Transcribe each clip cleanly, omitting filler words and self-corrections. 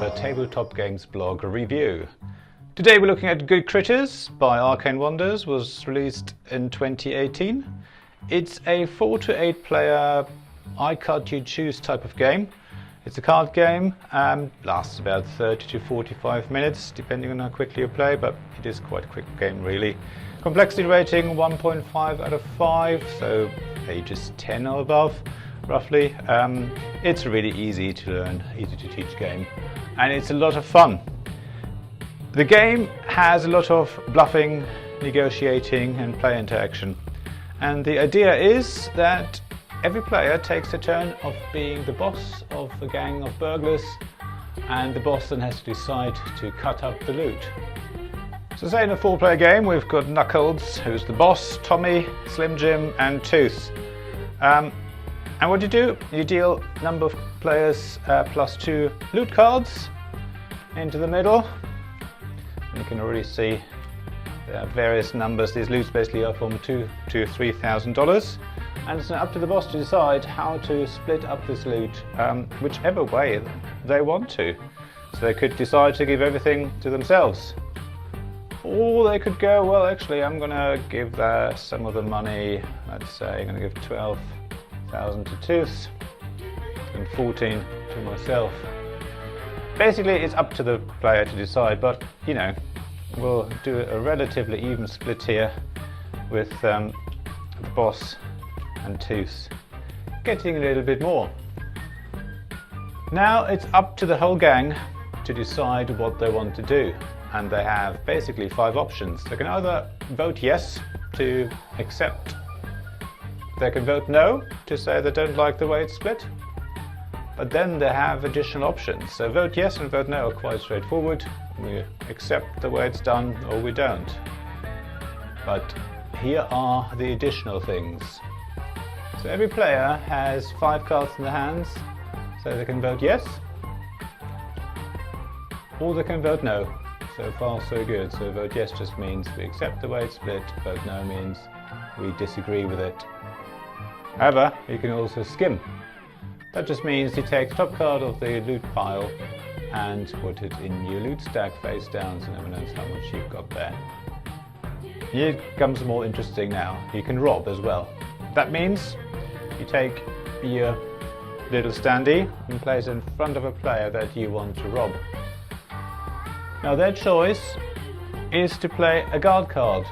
another Tabletop Games blog review. Today we're looking at GoodCritters by Arcane Wonders, was released in 2018. It's a 4 to 8 player I card you choose type of game. It's a card game, lasts about 30 to 45 minutes depending on how quickly you play, but it is quite a quick game really. Complexity rating 1.5 out of 5, so ages 10 or above roughly. It's a really easy to learn, easy to teach game, and it's a lot of fun. The game has a lot of bluffing, negotiating and play interaction, and the idea is that every player takes a turn of being the boss of a gang of burglars, and the boss then has to decide to cut up the loot. So say in a 4-player game we've got Knuckles, who's the boss, Tommy, Slim Jim and Tooth. And what you do, you deal number of players plus 2 loot cards into the middle. And you can already see there are various numbers. These loots basically are from $2,000 to $3,000. And it's up to the boss to decide how to split up this loot whichever way they want to. So they could decide to give everything to themselves. Or they could go, well actually I'm going to give some of the money, let's say I'm going to give 12,000 to Tooth and 14 to myself. Basically it's up to the player to decide, but you know, we'll do a relatively even split here with the boss and Tooth getting a little bit more. Now it's up to the whole gang to decide what they want to do, and they have basically 5 options. They can either vote yes to accept, they can vote no to say they don't like the way it's split, but then they have additional options. So vote yes and vote no are quite straightforward. We accept the way it's done or we don't. But here are the additional things. So every player has 5 cards in their hands, so they can vote yes or they can vote no. So far so good. So vote yes just means we accept the way it's split, vote no means we disagree with it. However, you can also skim. That just means you take the top card of the loot pile and put it in your loot stack face down so no one knows how much you've got there. Here it becomes more interesting now. You can rob as well. That means you take your little standee and place it in front of a player that you want to rob. Now their choice is to play a guard card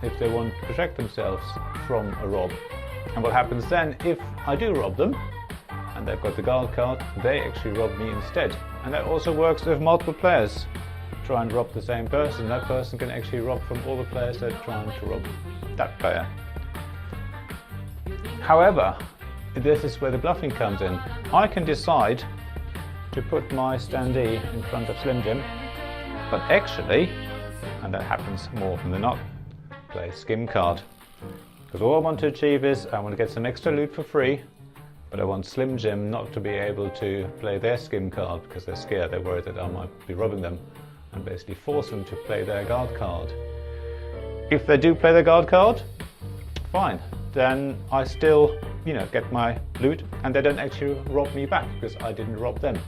if they want to protect themselves from a rob. And what happens then, if I do rob them and they've got the guard card, they actually rob me instead. And that also works if multiple players try and rob the same person. That person can actually rob from all the players that are trying to rob that player. However, this is where the bluffing comes in. I can decide to put my standee in front of Slim Jim, but actually, and that happens more often than not, play a skim card. Because all I want to achieve is I want to get some extra loot for free, but I want Slim Jim not to be able to play their skim card because they're scared, they're worried that I might be robbing them, and basically force them to play their guard card. If they do play their guard card, fine, then I still, you know, get my loot and they don't actually rob me back because I didn't rob them.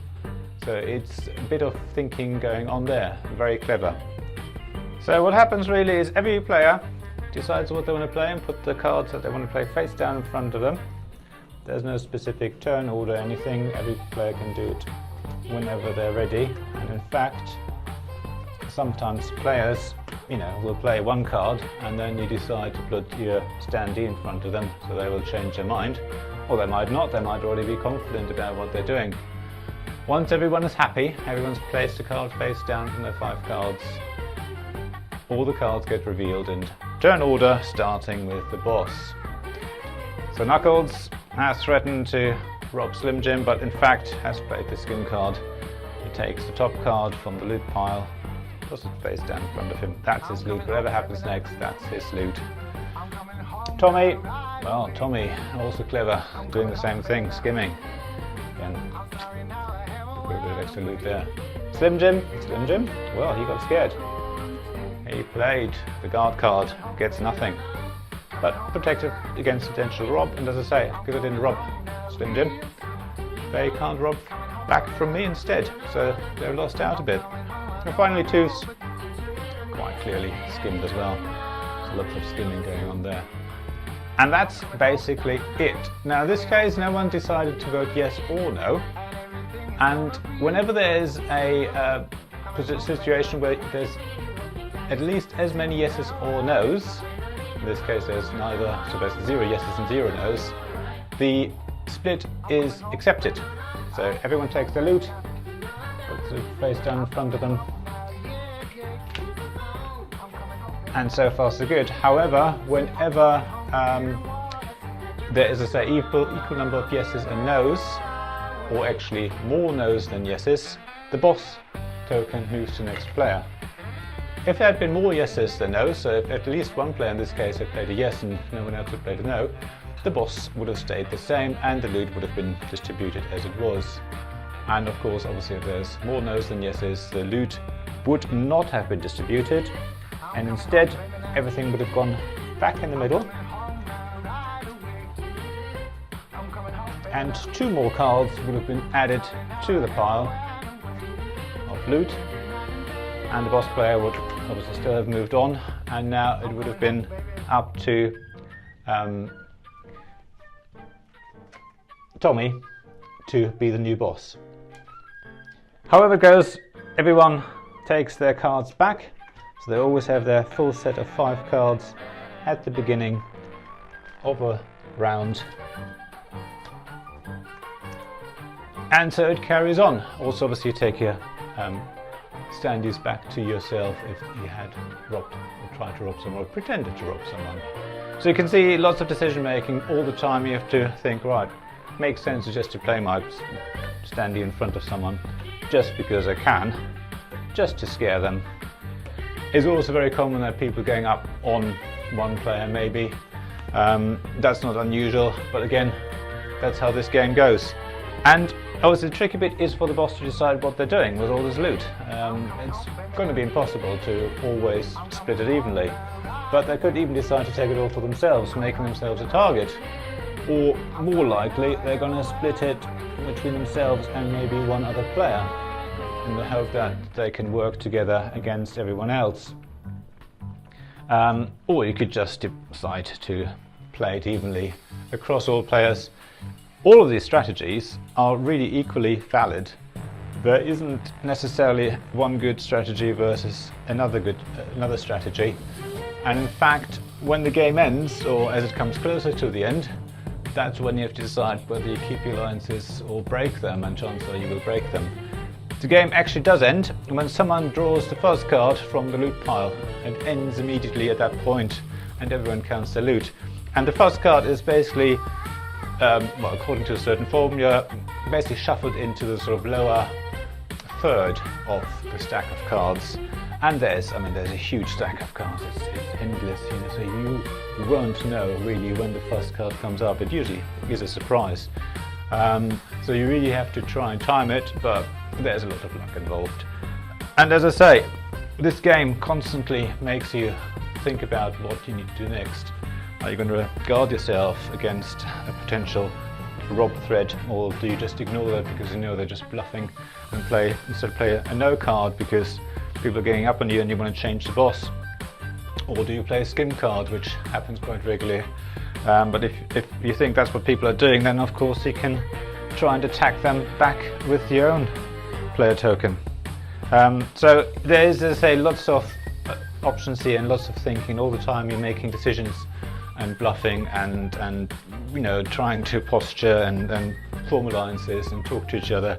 So it's a bit of thinking going on there, very clever. So what happens really is every player decides what they want to play and put the cards that they want to play face down in front of them. There's no specific turn order or anything, every player can do it whenever they're ready. And in fact, sometimes players, you know, will play one card and then you decide to put your standee in front of them, so they will change their mind. Or they might not, they might already be confident about what they're doing. Once everyone is happy, everyone's placed a card face down from their 5 cards, all the cards get revealed in turn order, starting with the boss. So Knuckles has threatened to rob Slim Jim, but in fact has played the skim card. He takes the top card from the loot pile, puts it face down in front of him. That's his loot. Whatever happens next, that's his loot. Tommy, well, Tommy, also clever, doing the same thing, skimming. Again, a bit of extra loot there. Slim Jim, well, he got scared. He played the guard card, gets nothing, but protected against potential rob. And as I say, because I didn't rob Slim Jim, they can't rob back from me instead, so they're lost out a bit. And finally, tooths, quite clearly skimmed as well. So lots of skimming going on there. And that's basically it. Now in this case, no one decided to vote yes or no. And whenever there's a situation where there's at least as many yeses or nos, in this case there's neither, so there's 0 yeses and 0 nos, the split is accepted. So everyone takes their loot, puts it face down in front of them, and so far so good. However, whenever there is a equal number of yeses and nos, or actually more nos than yeses, the boss token moves to the next player. If there had been more yeses than nos, so if at least one player in this case had played a yes and no one else had played a no, the boss would have stayed the same and the loot would have been distributed as it was. And of course, obviously, if there's more nos than yeses, the loot would not have been distributed, and instead everything would have gone back in the middle. And 2 more cards would have been added to the pile of loot, and the boss player would obviously still have moved on, and now it would have been up to Tommy to be the new boss. However it goes, everyone takes their cards back, so they always have their full set of 5 cards at the beginning of a round. And so it carries on. Also, obviously, you take your standees back to yourself if you had robbed or tried to rob someone or pretended to rob someone. So you can see lots of decision making all the time. You have to think, right, makes sense just to play my standee in front of someone just because I can, just to scare them. It's also very common that people going up on one player maybe. That's not unusual, but again, that's how this game goes. And obviously the tricky bit is for the boss to decide what they're doing with all this loot. It's going to be impossible to always split it evenly, but they could even decide to take it all for themselves, making themselves a target. Or more likely, they're going to split it between themselves and maybe one other player, in the hope that they can work together against everyone else. Or you could just decide to play it evenly across all players. All of these strategies are really equally valid. There isn't necessarily one good strategy versus another strategy. And in fact, when the game ends, or as it comes closer to the end, that's when you have to decide whether you keep your alliances or break them, and chances are you will break them. The game actually does end when someone draws the first card from the loot pile. It ends immediately at that point, and everyone counts their loot. And the first card is basically, well, according to a certain formula, basically shuffled into the sort of lower third of the stack of cards. And there's a huge stack of cards. It's endless, so you won't know really when the first card comes up. It usually is a surprise. So you really have to try and time it, but there's a lot of luck involved. And as I say, this game constantly makes you think about what you need to do next. Are you going to guard yourself against a potential rob threat, or do you just ignore that because you know they're just bluffing and play a no card because people are getting up on you and you want to change the boss? Or do you play a skim card, which happens quite regularly? But if you think that's what people are doing, then of course you can try and attack them back with your own player token. So there is, as I say, lots of options here and lots of thinking all the time. You're making decisions and bluffing and trying to posture and form alliances and talk to each other.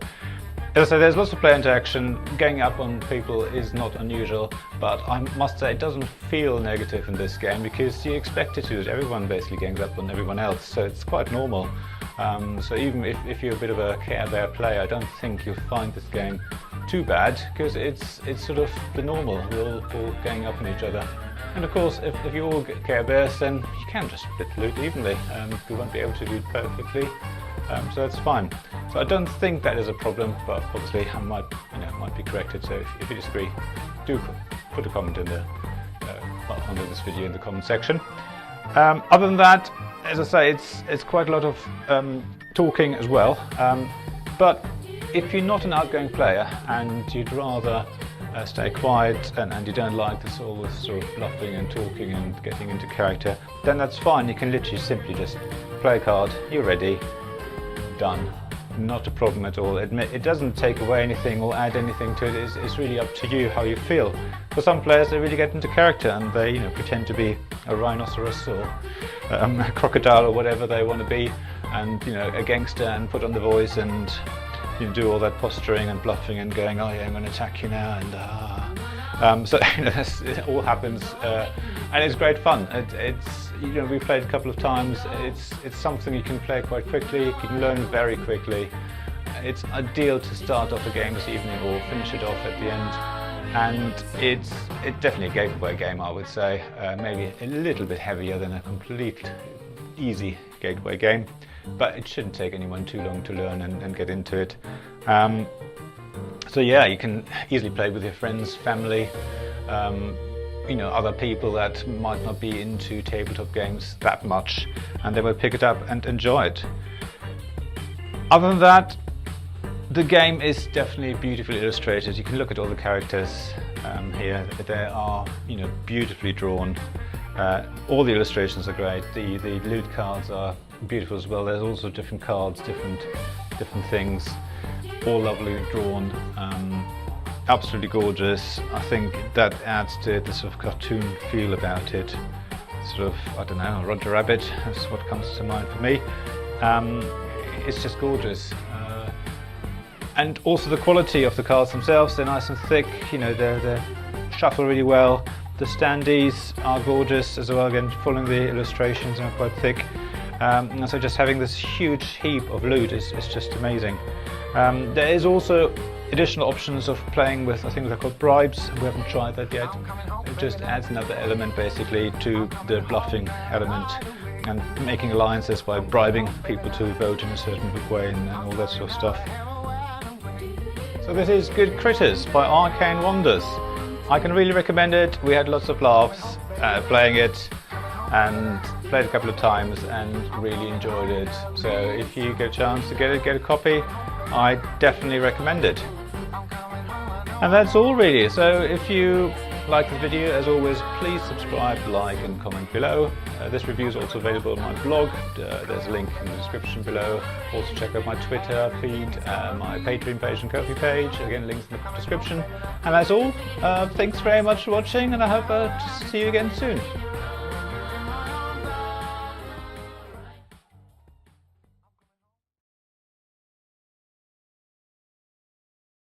As I say, there's lots of player interaction. Going up on people is not unusual, but I must say it doesn't feel negative in this game because you expect it to. Everyone basically gangs up on everyone else, so it's quite normal. So even if you're a bit of a Care Bear player, I don't think you'll find this game too bad because it's sort of the normal. We're all gang up on each other. And of course, if you all get Care Bears, then you can just split the loot evenly. We won't be able to do it perfectly. So that's fine. So I don't think that is a problem, but obviously I might be corrected. So if you disagree, do put a comment in under this video in the comment section. Other than that, as I say, it's quite a lot of talking as well. But if you're not an outgoing player and you'd rather stay quiet and you don't like this all this sort of bluffing and talking and getting into character, then that's fine. You can literally simply just play a card, you're ready, done. Not a problem at all. It doesn't take away anything or add anything to it. It's really up to you how you feel. For some players, they really get into character and they pretend to be a rhinoceros or a crocodile or whatever they want to be, and a gangster, and put on the voice and do all that posturing and bluffing and going, oh yeah, I'm going to attack you now, and so it all happens, and it's great fun. It's we played a couple of times. It's something you can play quite quickly. You can learn very quickly. It's ideal to start off a game this evening or finish it off at the end. And it's definitely a gateway game, I would say. Maybe a little bit heavier than a complete easy gateway game, but it shouldn't take anyone too long to learn and get into it. So yeah, you can easily play with your friends, family, other people that might not be into tabletop games that much, and they will pick it up and enjoy it. Other than that, the game is definitely beautifully illustrated. You can look at all the characters here. They are, beautifully drawn. All the illustrations are great. The loot cards are beautiful as well. There's also different cards, different things, all lovely drawn. Absolutely gorgeous. I think that adds to the sort of cartoon feel about it. Sort of, I don't know, Roger Rabbit, that's what comes to mind for me. It's just gorgeous. And also the quality of the cards themselves, they're nice and thick, they shuffle really well. The standees are gorgeous as well, again, following the illustrations are quite thick. And so just having this huge heap of loot is just amazing. There is also additional options of playing with, I think they're called bribes. We haven't tried that yet. It just adds another element basically to the bluffing element, and making alliances by bribing people to vote in a certain way and all that sort of stuff. So this is Good Critters by Arcane Wonders. I can really recommend it. We had lots of laughs playing it, and played a couple of times and really enjoyed it. So if you get a chance to get a copy, I definitely recommend it. And that's all really. So if you like this video, as always, please subscribe, like and comment below. This review is also available on my blog. There's a link in the description below. Also check out my Twitter feed, my Patreon page and Ko-fi page. Again, links in the description. And that's all. Thanks very much for watching, and I hope to see you again soon.